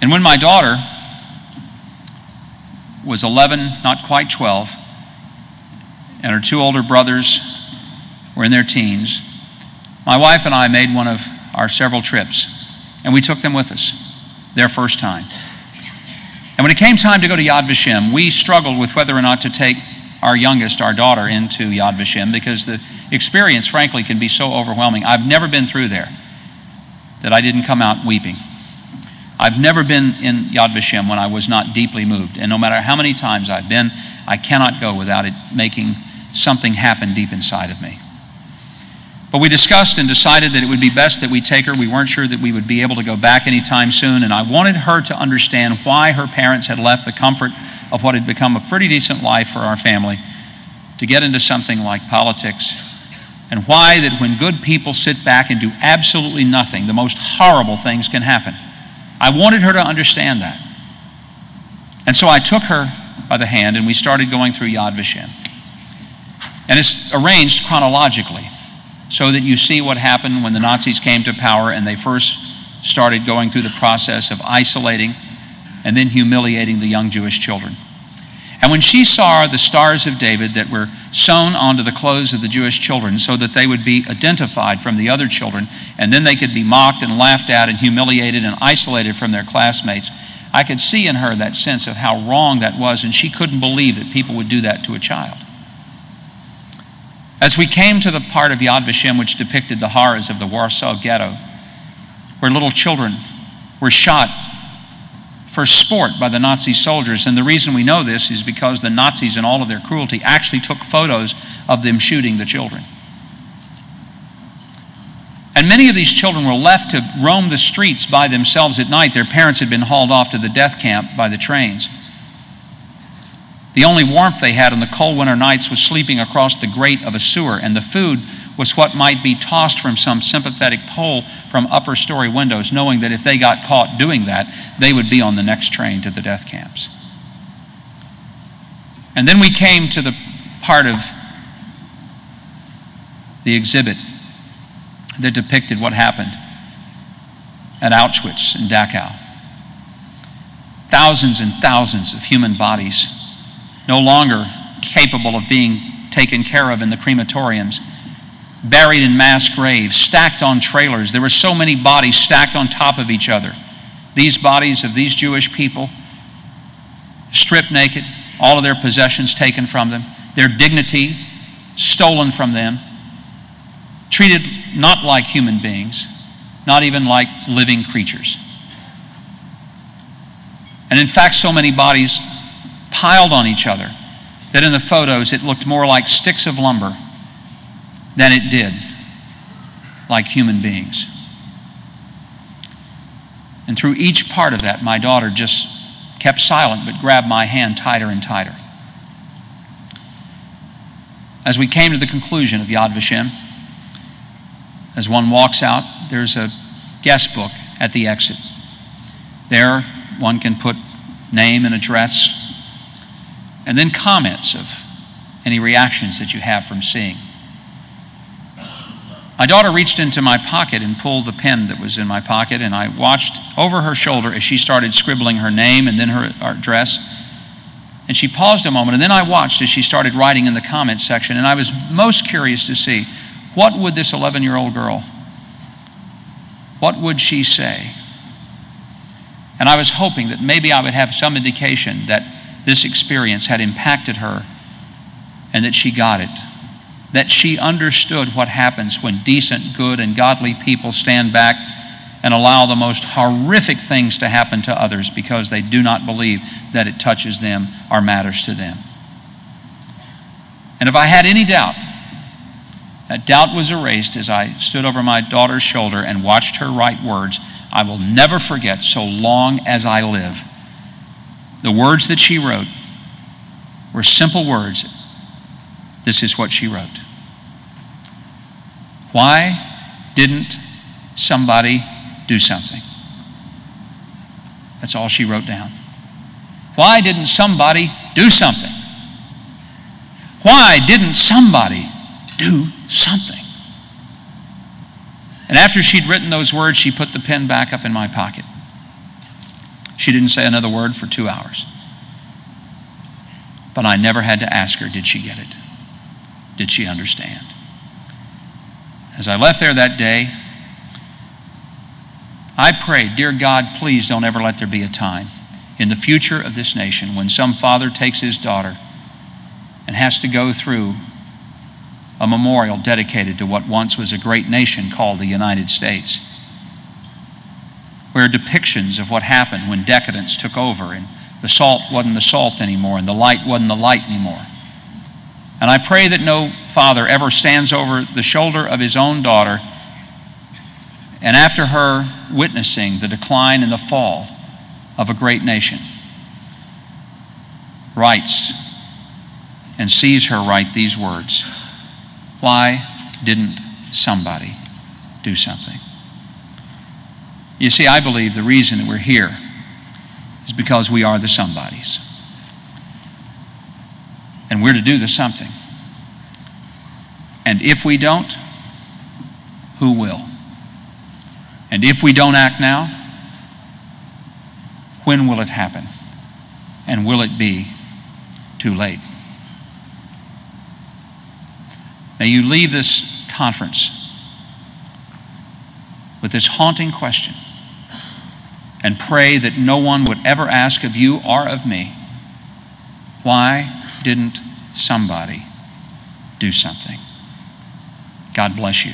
And when my daughter was 11, not quite 12, and her two older brothers were in their teens, my wife and I made one of our several trips, and we took them with us, their first time. And when it came time to go to Yad Vashem, we struggled with whether or not to take our youngest, our daughter, into Yad Vashem, because the experience, frankly, can be so overwhelming. I've never been through there that I didn't come out weeping. I've never been in Yad Vashem when I was not deeply moved, and no matter how many times I've been, I cannot go without it making something happen deep inside of me. But we discussed and decided that it would be best that we take her. We weren't sure that we would be able to go back anytime soon, and I wanted her to understand why her parents had left the comfort of what had become a pretty decent life for our family to get into something like politics, and why that when good people sit back and do absolutely nothing, the most horrible things can happen. I wanted her to understand that. And so I took her by the hand and we started going through Yad Vashem. And it's arranged chronologically, so that you see what happened when the Nazis came to power and they first started going through the process of isolating and then humiliating the young Jewish children. And when she saw the stars of David that were sewn onto the clothes of the Jewish children so that they would be identified from the other children, and then they could be mocked and laughed at and humiliated and isolated from their classmates, I could see in her that sense of how wrong that was, and she couldn't believe that people would do that to a child. As we came to the part of Yad Vashem which depicted the horrors of the Warsaw Ghetto, where little children were shot for sport by the Nazi soldiers, and the reason we know this is because the Nazis, in all of their cruelty, actually took photos of them shooting the children. And many of these children were left to roam the streets by themselves at night. Their parents had been hauled off to the death camp by the trains. The only warmth they had on the cold winter nights was sleeping across the grate of a sewer, and the food was what might be tossed from some sympathetic pole from upper story windows, knowing that if they got caught doing that, they would be on the next train to the death camps. And then we came to the part of the exhibit that depicted what happened at Auschwitz and Dachau. Thousands and thousands of human bodies, no longer capable of being taken care of in the crematoriums, buried in mass graves, stacked on trailers. There were so many bodies stacked on top of each other. These bodies of these Jewish people, stripped naked, all of their possessions taken from them, their dignity stolen from them, treated not like human beings, not even like living creatures. And in fact, so many bodies piled on each other that in the photos it looked more like sticks of lumber than it did like human beings. And through each part of that, my daughter just kept silent but grabbed my hand tighter and tighter. As we came to the conclusion of Yad Vashem, as one walks out, there's a guest book at the exit. There, one can put name and address, and then comments of any reactions that you have from seeing. My daughter reached into my pocket and pulled the pen that was in my pocket, and I watched over her shoulder as she started scribbling her name and then her address. And she paused a moment, and then I watched as she started writing in the comments section, and I was most curious to see, what would this 11-year-old girl, what would she say? And I was hoping that maybe I would have some indication that this experience had impacted her and that she got it, that she understood what happens when decent, good, and godly people stand back and allow the most horrific things to happen to others because they do not believe that it touches them or matters to them. And if I had any doubt, that doubt was erased as I stood over my daughter's shoulder and watched her write words I will never forget so long as I live. The words that she wrote were simple words. This is what she wrote. Why didn't somebody do something? That's all she wrote down. Why didn't somebody do something? Why didn't somebody do something? And after she'd written those words, she put the pen back up in my pocket. She didn't say another word for 2 hours. But I never had to ask her, did she get it? Did she understand? As I left there that day, I prayed, dear God, please don't ever let there be a time in the future of this nation when some father takes his daughter and has to go through a memorial dedicated to what once was a great nation called the United States, where depictions of what happened when decadence took over and the salt wasn't the salt anymore and the light wasn't the light anymore. And I pray that no father ever stands over the shoulder of his own daughter and after her witnessing the decline and the fall of a great nation, writes and sees her write these words, why didn't somebody do something? You see, I believe the reason that we're here is because we are the somebodies. And we're to do the something. And if we don't, who will? And if we don't act now, when will it happen? And will it be too late? May you leave this conference with this haunting question and pray that no one would ever ask of you or of me, why didn't somebody do something? God bless you.